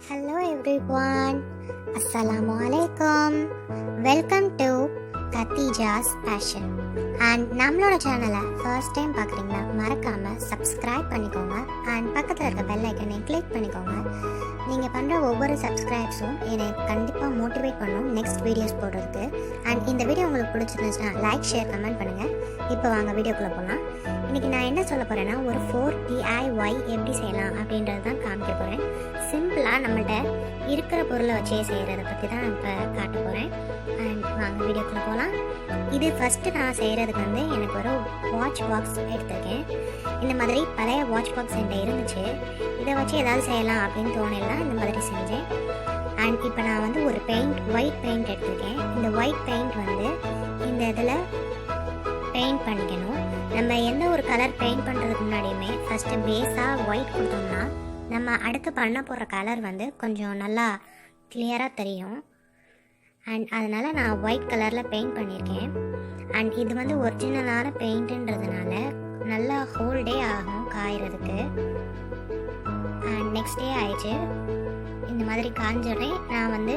Hello everyone, Assalamualaikum. Welcome to Kathija's Passion. And நம்மளோட சேனலை first time பார்க்குறீங்கன்னா மறக்காமல் சப்ஸ்கிரைப் பண்ணிக்கோங்க அண்ட் பக்கத்தில் இருக்க பெல் ஐக்கனை கிளிக் பண்ணிக்கோங்க. நீங்கள் பண்ணுற ஒவ்வொரு சப்ஸ்கிரைப்ஸும் என்னை கண்டிப்பாக மோட்டிவேட் பண்ணும் நெக்ஸ்ட் வீடியோஸ் போடுறதுக்கு. அண்ட் இந்த வீடியோ உங்களுக்கு பிடிச்சிருந்துச்சுன்னா லைக், ஷேர், கமெண்ட் பண்ணுங்கள். இப்போ வாங்க வீடியோக்குள்ளே போகலாம். இன்றைக்கி நான் என்ன சொல்ல போகிறேன்னா, ஒரு 4 DIY எப்படி செய்யலாம் அப்படின்றது தான் காமிக்க போகிறேன். சிம்பிளாக நம்மள்ட்ட இருக்கிற பொருளை வச்சே செய்கிறத பற்றி தான் இப்போ காட்ட போகிறேன். அண்ட் வாங்க வீடியோக்குள்ளே போகலாம். இது ஃபஸ்ட்டு நான் செய்கிறதுக்கு எனக்கு ஒரு வாட்ச் பாக்ஸ் எடுத்திருக்கேன். இந்த மாதிரி பழைய வாட்ச் பாக்ஸ் என்கிட்ட இருந்துச்சு. இதை வச்சு ஏதாவது செய்யலாம் அப்படின்னு தோணலாம், இந்த மாதிரி செஞ்சேன். அண்ட் இப்போ நான் ஒரு ஒயிட் பெயிண்ட் எடுத்திருக்கேன். இந்த ஒயிட் பெயிண்ட் இந்த இதில் பெயிண்ட் பண்ணிக்கணும். நம்ம எந்த ஒரு கலர் பெயிண்ட் பண்ணுறதுக்கு முன்னாடியுமே ஃபஸ்ட்டு பேஸாக ஒயிட் கொடுத்தோம்னா நம்ம அடுத்து பண்ண போகிற கலர் கொஞ்சம் நல்லா கிளியராக தெரியும். அண்ட் அதனால் நான் ஒயிட் கலரில் பெயிண்ட் பண்ணியிருக்கேன். அண்ட் இது ஒரிஜினலான பெயிண்ட்டுன்றதுனால நல்லா ஹோல் டே ஆகும் காயறதுக்கு. அண்ட் நெக்ஸ்ட் டே ஆயிடுச்சு. இந்த மாதிரி காஞ்சோடனே நான்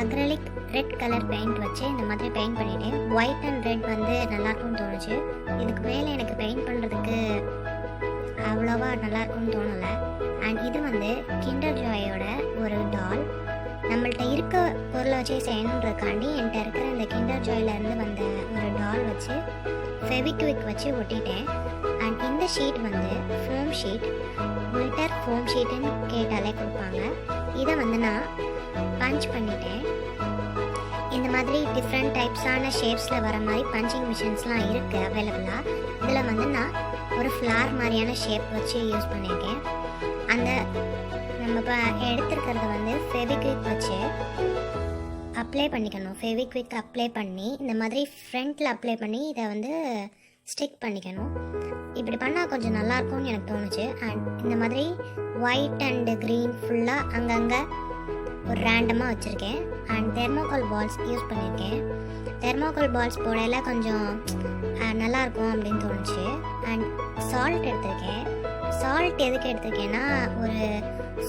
அக்ரலிக் ரெட் கலர் பெயிண்ட் வச்சு இந்த மாதிரி பெயிண்ட் பண்ணிட்டேன். ஒயிட் அண்ட் ரெட் நல்லாயிருக்கும்னு தோணுச்சு. இதுக்கு மேலே எனக்கு பெயிண்ட் பண்ணுறதுக்கு அவ்வளோவா நல்லாயிருக்கும்னு தோணலை. அண்ட் இது கிண்டர் ஜாயோட ஒரு டால். நம்மள்ட்ட இருக்க பொருளை வச்சே செய்யணுன்றதுக்காண்டி என்கிட்ட இருக்கிற இந்த கிண்டர் ஜாயிலேருந்து வந்த ஒரு டால் வச்சு ஃபெவிக்விக் வச்சு ஒட்டிட்டேன். அண்ட் இந்த sheet foam sheet, glitter foam ஷீட்டுன்னு கேட்டாலே கொடுப்பாங்க. இதை நான் பஞ்ச் பண்ணிட்டேன். இந்த மாதிரி டிஃப்ரெண்ட் டைப்ஸான ஷேப்ஸில் வர மாதிரி பஞ்சிங் மிஷின்ஸ்லாம் இருக்குது அவைலபிளாக. இதில் நான் ஒரு ஃப்ளார் மாதிரியான ஷேப் வச்சு யூஸ் பண்ணியிருக்கேன். அந்த நம்ம இப்போ எடுத்துருக்கிறது ஃபெவிக்விக் வச்சு அப்ளை பண்ணிக்கணும். ஃபெவிக்விக் அப்ளை பண்ணி இந்த மாதிரி ஃப்ரண்ட்டில் அப்ளை பண்ணி இதை ஸ்டிக் பண்ணிக்கணும். இப்படி பண்ணால் கொஞ்சம் நல்லாயிருக்கும்னு எனக்கு தோணுச்சு. அண்ட் இந்த மாதிரி ஒயிட் அண்டு க்ரீன் ஃபுல்லாக அங்கங்கே ஒரு ரேண்டமாக வச்சுருக்கேன். அண்ட் தெர்மோகால் பால்ஸ் யூஸ் பண்ணியிருக்கேன். தெர்மோகால் பால்ஸ் போடையில் கொஞ்சம் நல்லாயிருக்கும் அப்படின்னு தோணுச்சு. அண்ட் சால்ட் எடுத்திருக்கேன். சால்ட் எதுக்கு எடுத்திருக்கேன்னா, ஒரு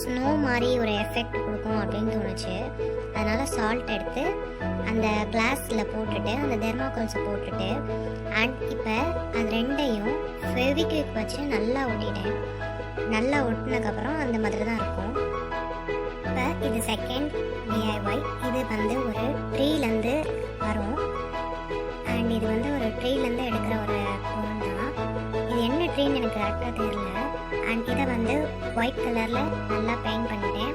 ஸ்னோ மாதிரி ஒரு எஃபெக்ட் கொடுக்கும் அப்படின்னு தோணுச்சு. அதனால் சால்ட் எடுத்து அந்த கிளாஸில் போட்டுட்டு அந்த தெர்மோகால்ஸை போட்டுட்டு அண்ட் இப்போ அது ரெண்டையும் ஃபெவிக்விக் வச்சு நல்லா ஒட்டிட்டேன். நல்லா ஒட்டினதுக்கப்புறம் அந்த மாதிரி தான் இருக்கும். இப்போ இது செகண்ட் DIY. இது ஒரு ட்ரீலேருந்து வரும். அண்ட் இது ஒரு ட்ரீலேருந்து எடுக்கிற ஒரு பொருள் தான். இது என்ன ட்ரீன்னு எனக்கு கரெக்டாக தெரியல. அண்ட் இதை ஒயிட் கலரில் நல்லா பெயிண்ட் பண்ணிட்டேன்.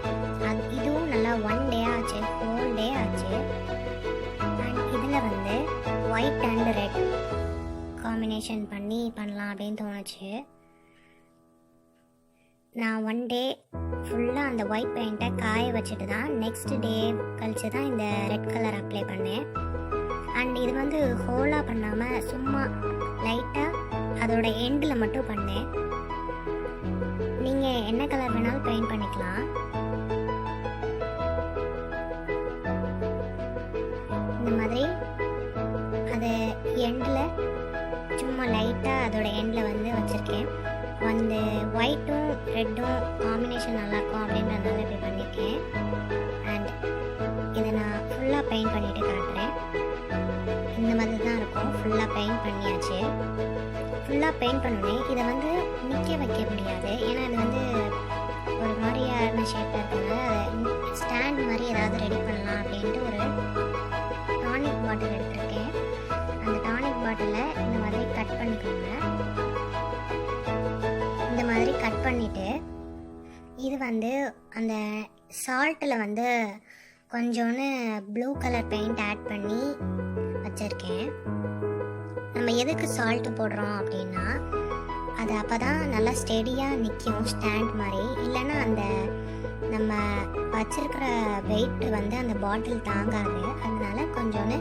இதுவும் நல்லா 1 டே ஆச்சு, ஹோல் டே ஆச்சு. அண்ட் இதில் ஒயிட் அண்ட் ரெட் காம்பினேஷன் பண்ணலாம் அப்படின்னு தோணுச்சு. நான் 1 டே ஃபுல்லாக அந்த ஒயிட் பெயிண்ட்டை காய வச்சுட்டு தான் நெக்ஸ்ட் டே கழிச்சு தான் இந்த ரெட் கலர் அப்ளை பண்ணேன். அண்ட் இது ஹோலாக பண்ணாமல் சும்மா லைட்டாக அதோட எண்டில் மட்டும் பண்ணேன். நீங்கள் என்ன கலர் வேணாலும் பெயிண்ட் பண்ணிக்கலாம். இந்த மாதிரி அது எண்டில் சும்மா லைட்டாக அதோட எண்டில் வச்சுருக்கேன். ஒயிட்டும் ரெட்டும் காம்பினேஷன் நல்லாயிருக்கும் அப்படின்றதுனால இப்படி பண்ணியிருக்கேன். அண்ட் இதை நான் ஃபுல்லாக பெயிண்ட் பண்ணிவிட்டு காட்டுறேன். இந்த மாதிரி தான் இருக்கும். ஃபுல்லாக பெயிண்ட் பண்ணியாச்சு. ஃபுல்லாக பெயிண்ட் பண்ணோன்னே இதை நிற்க வைக்க முடியாது. ஏன்னா இது ஒரு மாதிரியான ஷேப்பில் இருக்கிறதுனால அதை ஸ்டாண்ட் மாதிரி ஏதாவது ரெடி பண்ணலாம் அப்படின்ட்டு ஒரு டானிக் பாட்டில் எடுத்திருக்கேன். அந்த டானிக் பாட்டிலை இந்த மாதிரி கட் பண்ணிக்கோங்க. இந்த மாதிரி கட் பண்ணிவிட்டு இது அந்த சால்ட்டில் கொஞ்சோன்னு ப்ளூ கலர் பெயிண்ட் ஆட் பண்ணி வச்சுருக்கேன். நம்ம எதுக்கு சால்ட்டு போடுறோம் அப்படின்னா, அது அப்போ தான் நல்லா ஸ்டெடியாக நிற்கும் ஸ்டாண்ட் மாதிரி. இல்லைன்னா அந்த நம்ம வச்சுருக்கிற வெயிட் அந்த பாட்டில் தாங்காது. அதனால கொஞ்சோன்னு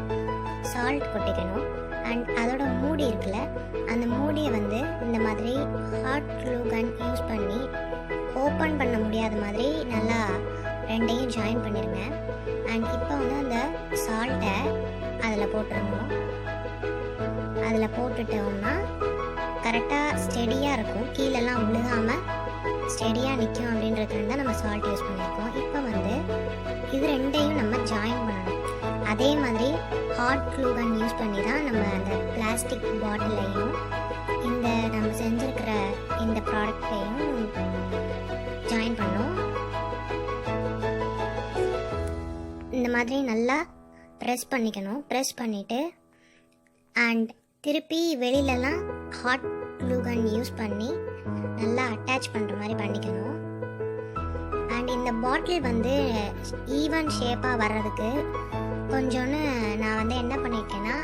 சால்ட் கொட்டிக்கணும். அண்ட் அதோட மூடி இருக்குல்ல, அந்த மூடியை இந்த மாதிரி ஹாட் க்ளூ கன் யூஸ் பண்ணி ஓப்பன் பண்ண முடியாத மாதிரி நல்லா ரெண்டையும் ஜாயின் பண்ணிடுங்க. அண்ட் இப்போ அந்த சால்ட்டை அதில் போட்டுருணும். அதில் போட்டுட்டோம்னா கரெக்டாக ஸ்டெடியாக இருக்கும். கீழெல்லாம் விழுகாமல் ஸ்டெடியாக நிற்கும் அப்படின்றதுக்கு தான் நம்ம சால்ட் யூஸ் பண்ணியிருக்கோம். இப்போ அதே மாதிரி ஹாட் க்ளூ கன் யூஸ் பண்ணி தான் நம்ம அந்த பிளாஸ்டிக் பாட்டிலையும் இந்த நம்ம செஞ்சுருக்கிற இந்த ப்ராடக்டையும் ஜாயின் பண்ணோம். இந்த மாதிரி நல்லா ப்ரெஸ் பண்ணிக்கணும். ப்ரெஸ் பண்ணிவிட்டு அண்ட் திருப்பி வெளியிலலாம் ஹாட் க்ளூ கன் யூஸ் பண்ணி நல்லா அட்டாச் பண்ணுற மாதிரி பண்ணிக்கணும். அண்ட் இந்த பாட்டில் வந்து ஈவன் ஷேப்பாக வர்றதுக்கு கொஞ்சோன்னு நான் வந்து என்ன பண்ணியிருக்கேன்னா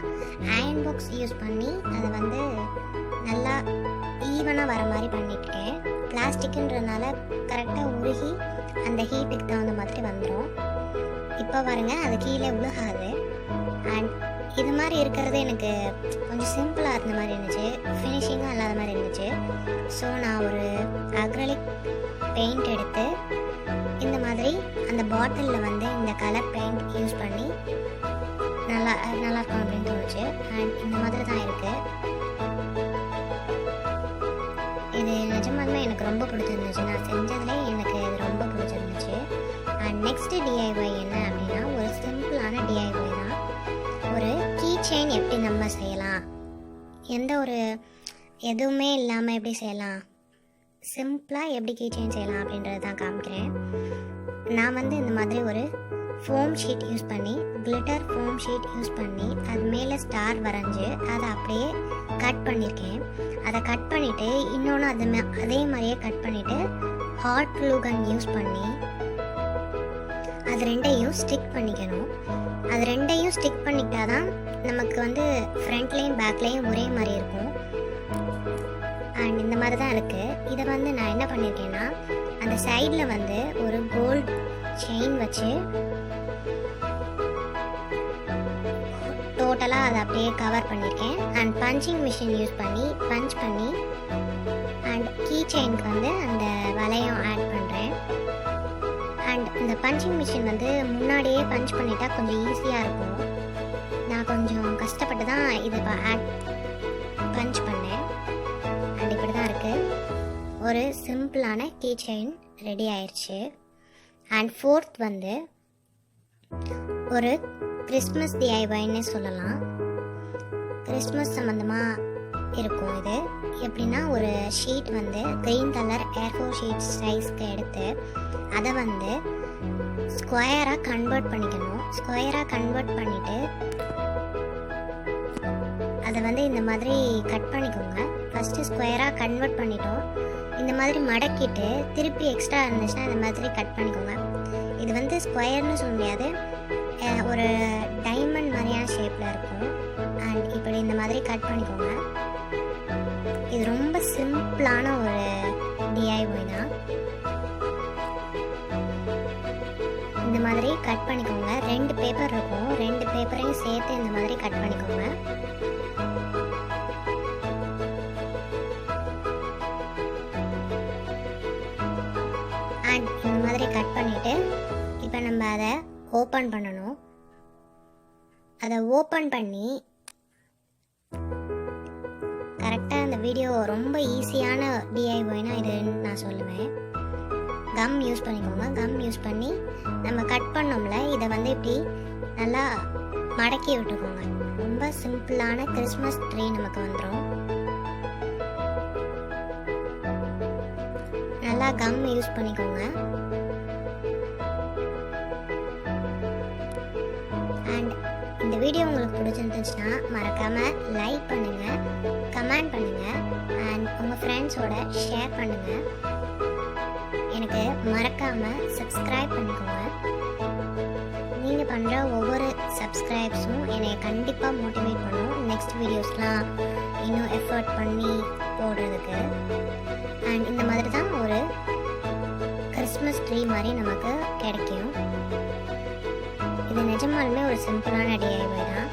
அயன் பாக்ஸ் யூஸ் பண்ணி அதை வந்து நல்லா ஈவனாக வர மாதிரி பண்ணியிருக்கேன். பிளாஸ்டிக்குன்றதுனால கரெக்டாக உருகி அந்த ஹீட்டுக்கு தகுந்த மாதிரி வந்துடும். இப்போ பாருங்க அது கீழே உலகாது. அண்ட் இது மாதிரி இருக்கிறது எனக்கு கொஞ்சம் சிம்பிளாக இருந்த மாதிரி இருந்துச்சு, ஃபினிஷிங்காக இல்லாத மாதிரி இருந்துச்சு. ஸோ நான் ஒரு அக்ரலிக் பெயிண்ட் எடுத்து இந்த மாதிரி அந்த பாட்டிலில் வந்து இந்த கலர் பெயிண்ட் யூஸ் பண்ணி நல்லாயிருக்கும் அப்படின்னு தோணுச்சு. அண்ட் இந்த மாதிரி தான் இருக்குது. இது நிஜமாலுமே எனக்கு ரொம்ப பிடிச்சிருந்துச்சு. நான் செஞ்சதுலே எனக்கு இது ரொம்ப பிடிச்சிருந்துச்சு. அண்ட் நெக்ஸ்ட்டு டிஐஒய் என்ன அப்படின்னா ஒரு சிம்பிளான டிஐஒய் தான். ஒரு கீ செயின் எப்படி நம்ம செய்யலாம், எந்த ஒரு எதுவுமே இல்லாமல் எப்படி செய்யலாம், சிம்பிளாக எப்படி கீ செயின் செய்யலாம் அப்படின்றது தான் காமிக்கிறேன். நான் வந்து இந்த மாதிரி ஒரு ஃபோம் ஷீட் யூஸ் பண்ணி, கிளிட்டர் ஃபோம் ஷீட் யூஸ் பண்ணி அது மேலே ஸ்டார் வரைஞ்சி அதை அப்படியே கட் பண்ணியிருக்கேன். அதை கட் பண்ணிவிட்டு இன்னொன்று அதே மாதிரியே கட் பண்ணிவிட்டு ஹாட் க்ளூ கன் யூஸ் பண்ணி அது ரெண்டையும் ஸ்டிக் பண்ணிக்கணும். அது ரெண்டையும் ஸ்டிக் பண்ணிக்கிட்டா தான் நமக்கு வந்து ஃப்ரண்ட்லேயும் பேக்லேயும் ஒரே மாதிரி இருக்கும். அண்ட் இந்த மாதிரி தான் இருக்குது. இதை வந்து நான் என்ன பண்ணியிருக்கேன்னா அந்த சைடில் வந்து ஒரு கோல்ட் செயின் வச்சு டோட்டலாக அதை அப்படியே கவர் பண்ணியிருக்கேன். அண்ட் பஞ்சிங் மிஷின் யூஸ் பண்ணி பஞ்ச் பண்ணி அண்ட் கீ செயினுக்கு வந்து அந்த வளையம் ஆட் பண்ணுறேன். அண்ட் இந்த பஞ்சிங் மிஷின் வந்து முன்னாடியே பஞ்ச் பண்ணிட்டா கொஞ்சம் ஈஸியாக இருக்கும். நான் கொஞ்சம் கஷ்டப்பட்டு தான் இதை பஞ்ச் பண்ணேன். அண்ட் இப்படி தான் இருக்குது. ஒரு சிம்பிளான கீ செயின் ரெடி ஆயிடுச்சு. அண்ட் ஃபோர்த் வந்து ஒரு கிறிஸ்மஸ் டிஐஒய்னே சொல்லலாம். கிறிஸ்மஸ் சம்மந்தமாக இருக்கும். இது எப்படின்னா ஒரு ஷீட் வந்து க்ரீன் கலர் ஏர்ஃபோர் ஷீட் சைஸ்க்கு எடுத்து அதை வந்து ஸ்கொயராக கன்வெர்ட் பண்ணிக்கணும். ஸ்கொயராக கன்வெர்ட் பண்ணிவிட்டு அதை வந்து இந்த மாதிரி கட் பண்ணிக்கோங்க. ஃபஸ்ட்டு ஸ்கொயராக கன்வெர்ட் பண்ணிட்டோம். இந்த மாதிரி மடக்கிட்டு திருப்பி எக்ஸ்ட்ரா இருந்துச்சுன்னா இந்த மாதிரி கட் பண்ணிக்கோங்க. இது வந்து ஸ்கொயர்னு சொல்ல முடியாது, ஒரு டைமண்ட் மாதிரியான ஷேப்பில் இருக்கும். அண்ட் இப்படி இந்த மாதிரி கட் பண்ணிக்கோங்க. இது ரொம்ப சிம்பிளான ஒரு டிஐஒய் தான். இந்த மாதிரி கட் பண்ணிக்கோங்க. 2 பேப்பர் இருக்கும், 2 பேப்பரையும் சேர்த்து இந்த மாதிரி கட் பண்ணிக்கோங்க. அண்ட் இந்த மாதிரி கட் பண்ணிவிட்டு இப்போ நம்ம அதை ஓப்பன் பண்ணணும். அதை ஓப்பன் பண்ணி கரெக்டாக அந்த வீடியோ ரொம்ப ஈஸியான டிஐஒய்னா இதுன்னு நான் சொல்லுவேன். கம் யூஸ் பண்ணிக்கோங்க. கம் யூஸ் பண்ணி நம்ம கட் பண்ணோம்ல இதை வந்து இப்படி நல்லா மடக்கி விட்டுக்கோங்க. ரொம்ப சிம்பிளான கிறிஸ்மஸ் ட்ரீ நமக்கு வந்துடும். நல்லா கம் யூஸ் பண்ணிக்கோங்க. அண்ட் இந்த வீடியோ உங்களுக்கு பிடிச்சிருந்துச்சுன்னா மறக்காமல் லைக் பண்ணுங்கள், கமெண்ட் பண்ணுங்கள் அண்ட் உங்கள் ஃப்ரெண்ட்ஸோட ஷேர் பண்ணுங்கள். எனக்கு மறக்காமல் சப்ஸ்கிரைப் பண்ணிக்கோங்க. நீங்கள் பண்ணுற ஒவ்வொரு சப்ஸ்கிரைப்ஸும் என்னை கண்டிப்பாக மோட்டிவேட் பண்ணும் நெக்ஸ்ட் வீடியோஸ்லாம் இன்னும் எஃபர்ட் பண்ணி போடுறதுக்கு. அண்ட் இந்த மாதிரி தான் ஒரு கிறிஸ்மஸ் ட்ரீ மாதிரி நமக்கு கிடைக்கும். இது நிஜமாலுமே ஒரு சிம்பிளான டிஐஒய் தான்.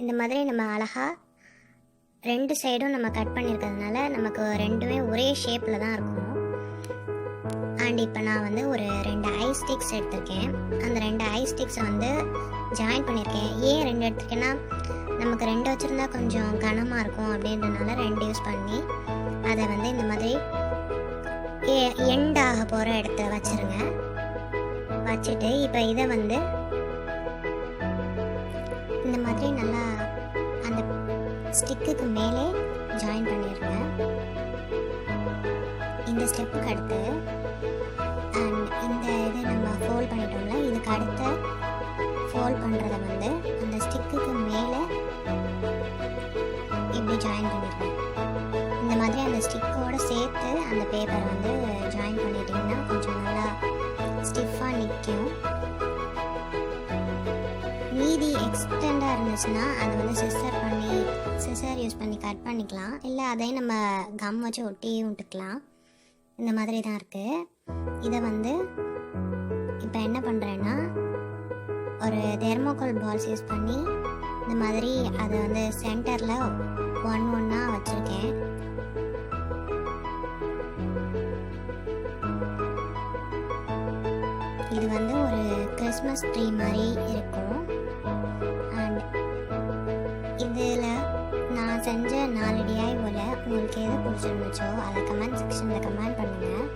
இந்த மாதிரி நம்ம அழகாக 2 சைடும் நம்ம கட் பண்ணியிருக்கிறதுனால நமக்கு ரெண்டுமே ஒரே ஷேப்பில் தான் இருக்கும். அண்ட் இப்போ நான் வந்து ஒரு 2 ஐ ஸ்டிக்ஸ் எடுத்திருக்கேன். அந்த 2 ஐ ஸ்டிக்ஸை வந்து ஜாயின் பண்ணியிருக்கேன். ஏன் 2 எடுத்திருக்கேன்னா நமக்கு 2 வச்சுருந்தா கொஞ்சம் கனமாக இருக்கும் அப்படின்றனால 2 யூஸ் பண்ணி அதை வந்து இந்த மாதிரி எண்ட் ஆக போகிற இடத்த வச்சுருங்க. வச்சுட்டு இப்போ இதை வந்து இந்த மாதிரி நல்லா அந்த ஸ்டிக்குக்கு மேலே ஜாயின் பண்ணிடுங்க. இந்த ஸ்டெப்புக்கு அடுத்து அண்ட் இந்த இது நம்ம ஃபோல்ட் பண்ணிட்டோம்ல, இதுக்கு அடுத்து ஃபோல்ட் பண்ணுறத வந்து அந்த ஸ்டிக்குக்கு மேலே இப்படி ஜாயின் பண்ணிடுங்க. இந்த மாதிரி அந்த ஸ்டிக்கோடு சேர்த்து அந்த பேப்பரை வந்து ஜாயின் பண்ணிட்டிங்கன்னா கொஞ்சம் நல்லா ஸ்டிஃபாக நிற்கும். மீதி எக்ஸ்டெண்டாக இருந்துச்சுன்னா அதை வந்து சிசர் யூஸ் பண்ணி கட் பண்ணிக்கலாம், இல்லை அதையும் நம்ம கம் வச்சு ஒட்டி விட்டுக்கலாம். இந்த மாதிரி தான் இருக்குது. இதை வந்து இப்போ என்ன பண்ணுறேன்னா ஒரு தெர்மோகோல் பால்ஸ் யூஸ் பண்ணி இந்த மாதிரி அதை வந்து சென்டரில் ஒன்றா வச்சுருக்கேன். இது வந்து ஒரு கிறிஸ்மஸ் ட்ரீ மாதிரி இருக்கும். அண்ட் இதில் நான் செஞ்ச 4 DIY உங்களுக்கு எது பிடிச்சிருந்துச்சோ அதை கமெண்ட் செக்ஷனில் கமெண்ட் பண்ணுங்கள்.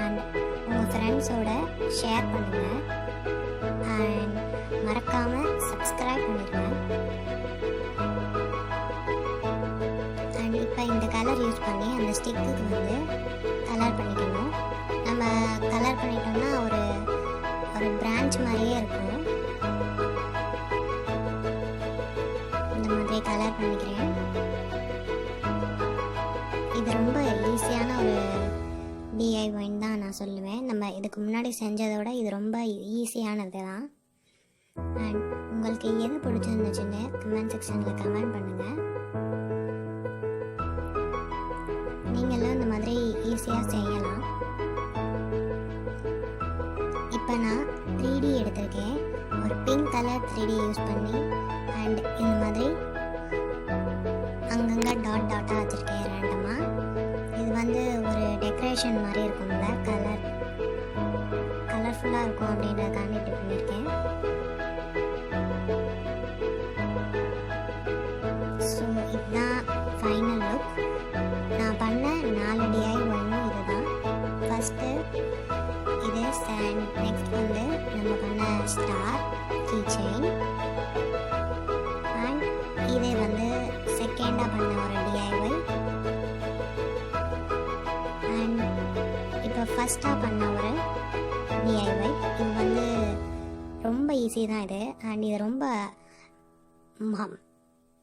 அண்ட் உங்கள் ஃப்ரெண்ட்ஸோட ஷேர் பண்ணுங்கள். அண்ட் மறக்காமல் சப்ஸ்கிரைப் பண்ணிடுங்க. அண்ட் இப்போ இந்த கலர் யூஸ் பண்ணி அந்த ஸ்டிக்குக்கு வந்து கலர் பண்ணிக்கணும். நம்ம கலர் பண்ணிட்டோம்னா ஒரு பிரான்ச் மாதிரியே இருக்கும். இந்த மாதிரி கலர் பண்ணிக்கிறேன். இது ரொம்ப ஈஸியான ஒரு DIYன்னு தான் நான் சொல்லுவேன். நம்ம இதுக்கு முன்னாடி செஞ்சதோட இது ரொம்ப ஈஸியானது தான். அண்ட் உங்களுக்கு எது பிடிச்சிருந்துச்சுன்னு கமெண்ட் செக்ஷனில் கமெண்ட் பண்ணுங்கள். நீங்களும் இந்த மாதிரி ஈஸியாக செய்யலாம். இப்போ நான் 3D எடுத்திருக்கேன். ஒரு பிங்க் கலர் 3D யூஸ் பண்ணி அண்ட் இந்த மாதிரி அங்கங்கே டாட்டாக வச்சுருக்கேன் ரேண்டமாக. இது வந்து ஒரு டெக்கரேஷன் மாதிரி இருக்கும்ல, கலர்ஃபுல்லாக இருக்கும் அப்படின்றதுக்காண்டி இப்படி பண்ணியிருக்கேன். ஸோ இதுதான் ஃபைனல் லுக். நான் பண்ண 4 DIYயும் இது தான். ஃபஸ்ட்டு இது சாண்ட், நெக்ஸ்ட் வந்து நம்ம பண்ண ஸ்டார் கீ செயின், அண்ட் இதே வந்து செகண்டாக பண்ண ஒரு DIY, அண்ட் இப்போ ஃபஸ்ட்டாக பண்ண ஒரு DIY. இது வந்து ரொம்ப ஈஸி தான் இது. அண்ட் இது ரொம்ப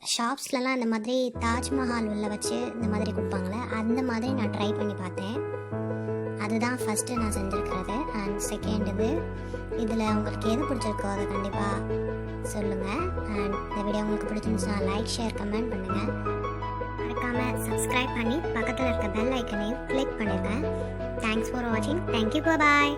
ஷாப்ஸ்லலாம் இந்த மாதிரி தாஜ்மஹால் உள்ள வச்சு இந்த மாதிரி கொடுப்பாங்களே, அந்த மாதிரி நான் ட்ரை பண்ணி பார்த்தேன். அதுதான் ஃபஸ்ட்டு நான் செஞ்சுருக்கிறது. அண்ட் செகண்ட் இதில் உங்களுக்கு எது பிடிச்சிருக்கோ அதை கண்டிப்பாக சொல்லுங்கள். அண்ட் இந்த வீடியோ உங்களுக்கு பிடிச்சிருந்துச்சுன்னா லைக், ஷேர், கமெண்ட் பண்ணுங்கள். மறக்காமல் சப்ஸ்கிரைப் பண்ணி பக்கத்தில் இருக்க பெல் ஐக்கனையும் கிளிக் பண்ணிடுங்க. தேங்க்ஸ் ஃபார் வாட்சிங். தேங்க்யூ. பாய்.